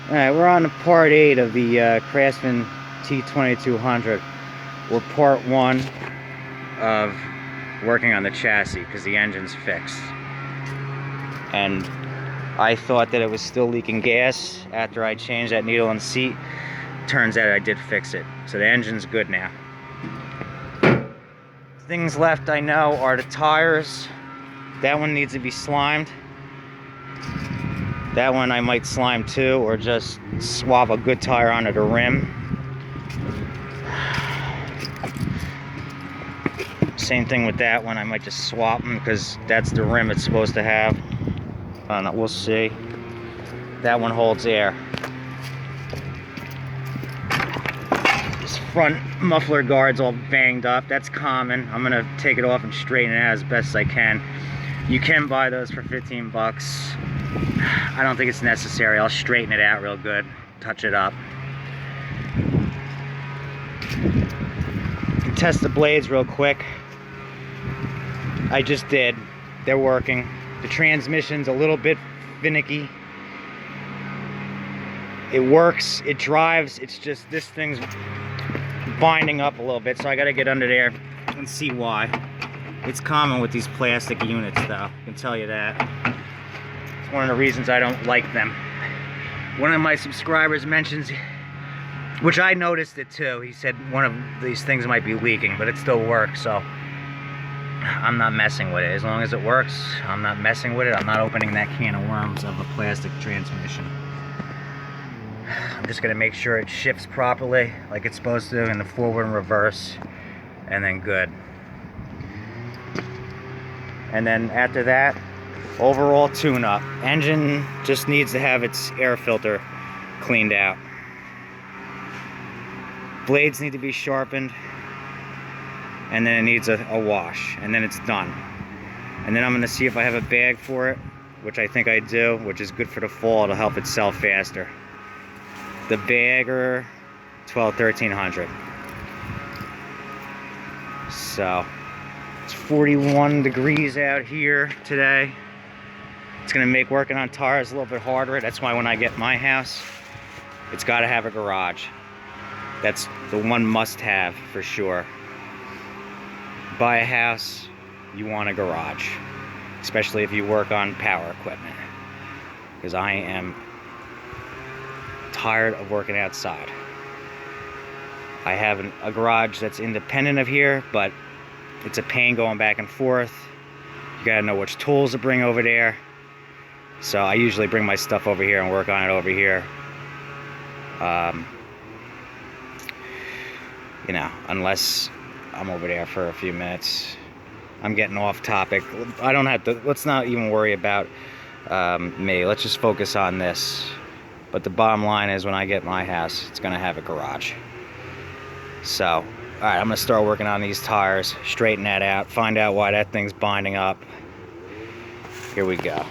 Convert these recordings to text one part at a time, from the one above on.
Alright, we're on to part 8 of the Craftsman T2200. We're part 1 of working on the chassis because the engine's fixed. And I thought that it was still leaking gas after I changed that needle and seat. Turns out I did fix it. So the engine's good now. Things left I know are the tires. That one needs to be slimed. That one I might slime too, or just swap a good tire onto the rim. Same thing with that one, I might just swap them because that's the rim it's supposed to have. I don't know, we'll see. That one holds air. This front muffler guard's all banged up, that's common. I'm gonna take it off and straighten it out as best as I can. You can buy those for 15 bucks. I don't think it's necessary. I'll straighten it out real good, touch it up. Test the blades real quick. I just did. They're working. The transmission's a little bit finicky. It works, it drives, it's just this thing's binding up a little bit, so I gotta get under there and see why. It's common with these plastic units though, I can tell you that. It's one of the reasons I don't like them. One of my subscribers mentions, which I noticed it too, he said one of these things might be leaking, but it still works, so I'm not messing with it. As long as it works, I'm not messing with it. I'm not opening that can of worms of a plastic transmission. I'm just gonna make sure it shifts properly, like it's supposed to, in the forward and reverse, and then good. And then after that, overall tune-up. Engine just needs to have its air filter cleaned out. Blades need to be sharpened, and then it needs a wash, and then it's done. And then I'm gonna see if I have a bag for it, which I think I do, which is good for the fall. It'll help it sell faster. The bagger, 1300. So it's 41 degrees out here today. It's gonna make working on tires a little bit harder. That's why when I get my house, it's gotta have a garage. That's the one must-have for sure. Buy a house, you want a garage, especially if you work on power equipment, because I am tired of working outside. I have a garage that's independent of here, but it's a pain going back and forth. You gotta know which tools to bring over there. So I usually bring my stuff over here and work on it over here. You know, unless I'm over there for a few minutes. I'm getting off topic. I don't have to, let's not even worry about me. Let's just focus on this. But the bottom line is, when I get my house, it's gonna have a garage. So, all right, I'm gonna start working on these tires, straighten that out, find out why that thing's binding up. Here we go.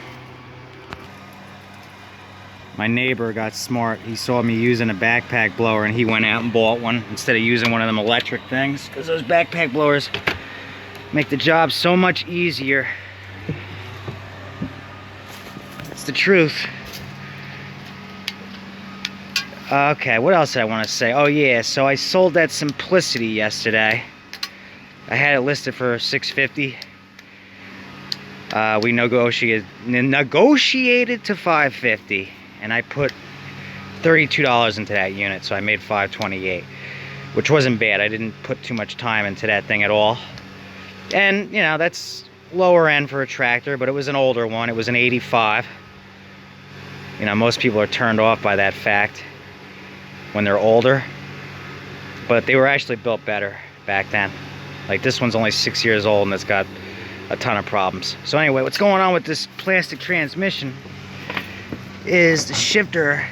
My neighbor got smart. He saw me using a backpack blower and he went out and bought one instead of using one of them electric things, because those backpack blowers make the job so much easier. It's the truth. Okay, what else I want to say? Oh yeah, so I sold that Simplicity yesterday. I had it listed for $650. We negotiated to $550, and I put $32 into that unit, so I made $528, which wasn't bad. I didn't put too much time into that thing at all. And you know, that's lower end for a tractor, but it was an older one. It was an 85. You know, most people are turned off by that fact when they're older, but they were actually built better back then. Like, this one's only 6 years old and it's got a ton of problems. So anyway, what's going on with this plastic transmission is the shifter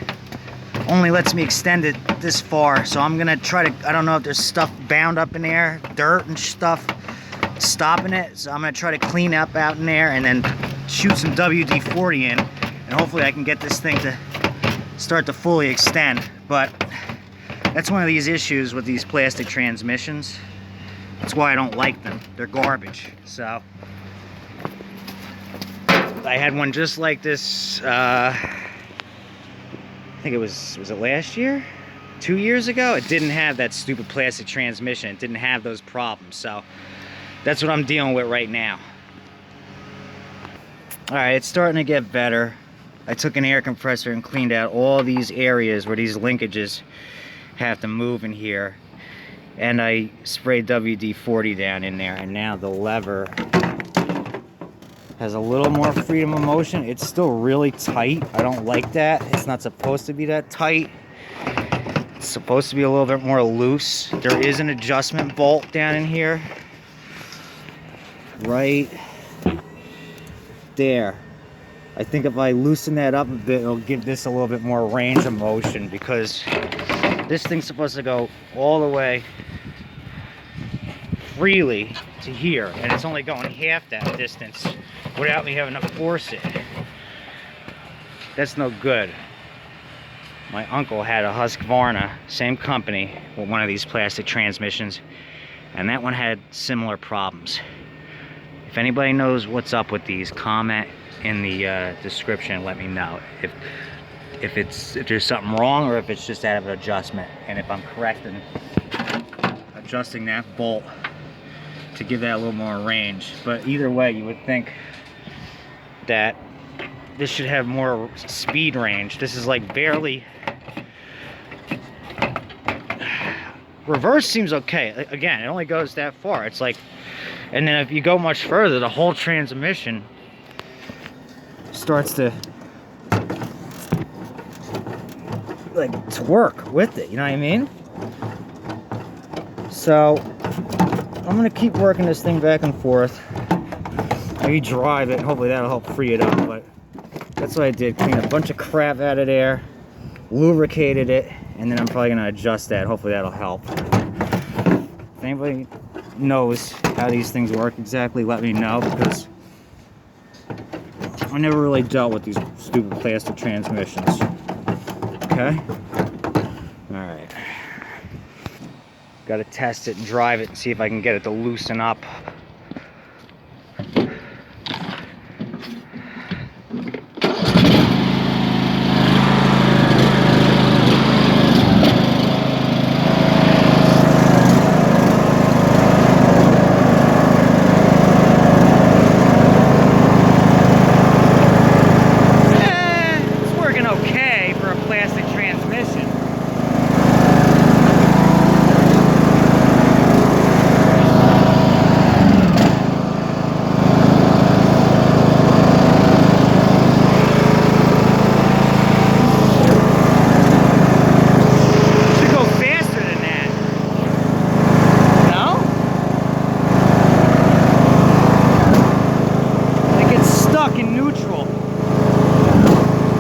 only lets me extend it this far. So I'm gonna try to, I don't know if there's stuff bound up in there, dirt and stuff stopping it. So I'm gonna try to clean up out in there and then shoot some WD-40 in, and hopefully I can get this thing to start to fully extend. But that's one of these issues with these plastic transmissions. That's why I don't like them. They're garbage. So I had one just like this think it was it last year? 2 years ago? It didn't have that stupid plastic transmission. It didn't have those problems. So that's what I'm dealing with right now. Alright, it's starting to get better. I took an air compressor and cleaned out all these areas where these linkages have to move in here. And I sprayed WD-40 down in there. And now the lever has a little more freedom of motion. It's still really tight. I don't like that. It's not supposed to be that tight. It's supposed to be a little bit more loose. There is an adjustment bolt down in here. Right there. I think if I loosen that up a bit, it'll give this a little bit more range of motion, because this thing's supposed to go all the way freely to here, and it's only going half that distance without me having to force it. That's no good. My uncle had a Husqvarna, same company, with one of these plastic transmissions, and that one had similar problems. If anybody knows what's up with these, comment in the description. Let me know if there's something wrong, or if it's just out of an adjustment, and if I'm correct in adjusting that bolt to give that a little more range. But either way, you would think that this should have more speed range. This is like barely. Reverse seems okay. Again, it only goes that far. It's like, and then if you go much further, the whole transmission starts to like twerk with it, you know what I mean? So I'm gonna keep working this thing back and forth. Maybe drive it, hopefully that'll help free it up. But that's what I did, clean a bunch of crap out of there, lubricated it, and then I'm probably gonna adjust that. Hopefully that'll help. If anybody knows how these things work exactly, let me know, because I never really dealt with these stupid plastic transmissions. Okay? Alright. Gotta test it and drive it and see if I can get it to loosen up.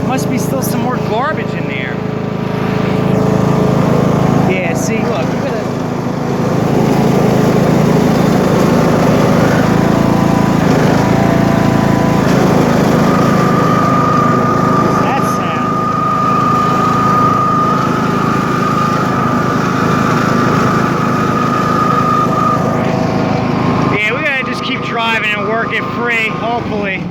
Must be still some more garbage in there. Yeah, see, look, look at it. What's that sound? Yeah, we gotta just keep driving and work it free, hopefully.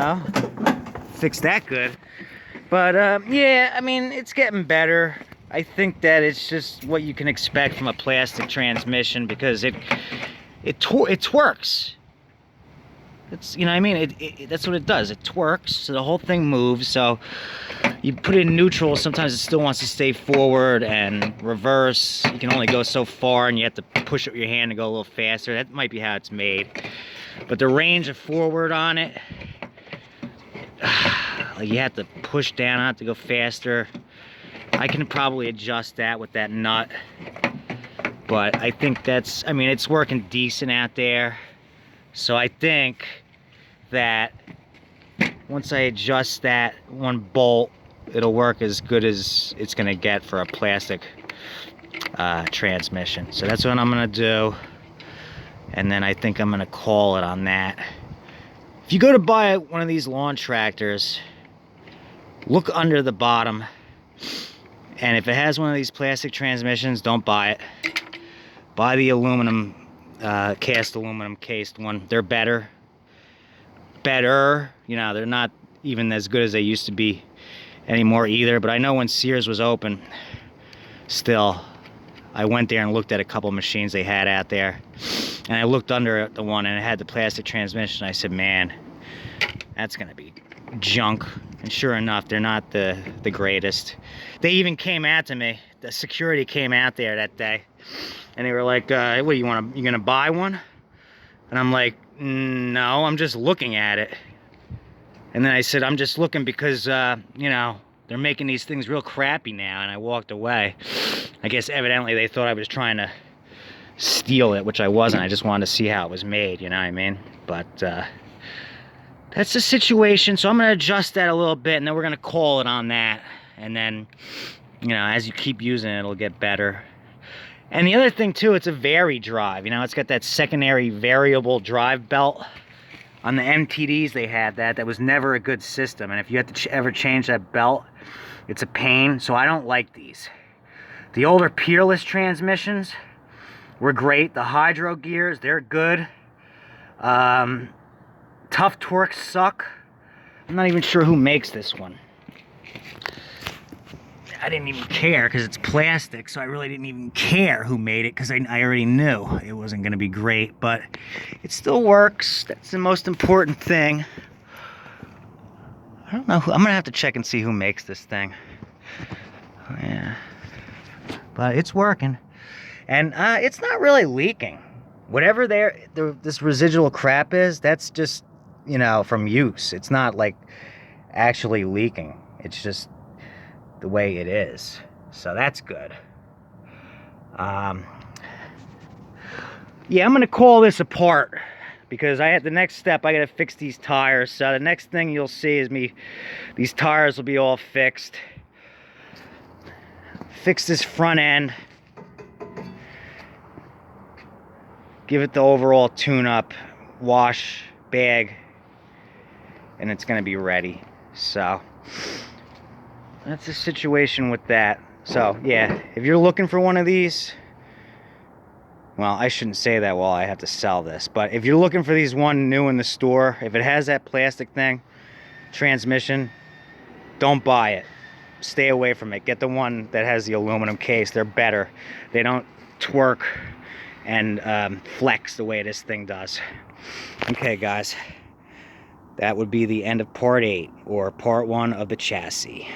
so fixed that good. But yeah, I mean, it's getting better. I think that it's just what you can expect from a plastic transmission, because it twerks. It's, you know what I mean? That's what it does. It twerks, so the whole thing moves. So you put it in neutral, sometimes it still wants to stay forward, and reverse, you can only go so far, and you have to push it with your hand to go a little faster. That might be how it's made. But the range of forward on it, like, you have to push down on it to go faster. I can probably adjust that with that nut, but I think that's, I mean, it's working decent out there. So I think that once I adjust that one bolt, it'll work as good as it's gonna get for a plastic transmission. So that's what I'm gonna do, and then I think I'm gonna call it on that. If you go to buy one of these lawn tractors, look under the bottom, and if it has one of these plastic transmissions, don't buy it. Buy the aluminum, cast aluminum cased one. They're better. You know, they're not even as good as they used to be anymore either. But I know when Sears was open, still, I went there and looked at a couple machines they had out there. And I looked under the one, and it had the plastic transmission. I said, man, that's gonna be junk. And sure enough, they're not the greatest. They even came out to me. The security came out there that day, and they were like, what do you want, you gonna buy one? And I'm like, no, I'm just looking at it. And then I said, I'm just looking because you know, they're making these things real crappy now. And I walked away. I guess evidently they thought I was trying to steal it, which I wasn't. I just wanted to see how it was made, you know what I mean? But that's the situation. So I'm gonna adjust that a little bit, and then we're gonna call it on that. And then, you know, as you keep using it, it'll get better. And the other thing too, it's a vari drive. You know, it's got that secondary variable drive belt. On the MTDs they had that. That was never a good system. And if you have to ever change that belt, it's a pain. So I don't like these. The older Peerless transmissions were great. The hydro gears, they're good. Tough Torques suck. I'm not even sure who makes this one. I didn't even care because it's plastic, so I really didn't even care who made it, because I already knew it wasn't going to be great, but it still works. That's the most important thing. I don't know who, I'm going to have to check and see who makes this thing. Yeah. But it's working. And it's not really leaking. Whatever this residual crap is, that's just, you know, from use. It's not like actually leaking. It's just the way it is. So that's good. Yeah, I'm gonna call this apart, because the next step, I gotta fix these tires. So the next thing you'll see is these tires will be all fixed. Fix this front end. Give it the overall tune-up, wash, bag, and it's gonna be ready. So that's the situation with that. So yeah, if you're looking for one of these, well, I shouldn't say that while I have to sell this, but if you're looking for these one new in the store, if it has that plastic thing, transmission, don't buy it. Stay away from it. Get the one that has the aluminum case. They're better. They don't twerk and flex the way this thing does. Okay, guys, that would be the end of part 8, or part 1 of the chassis.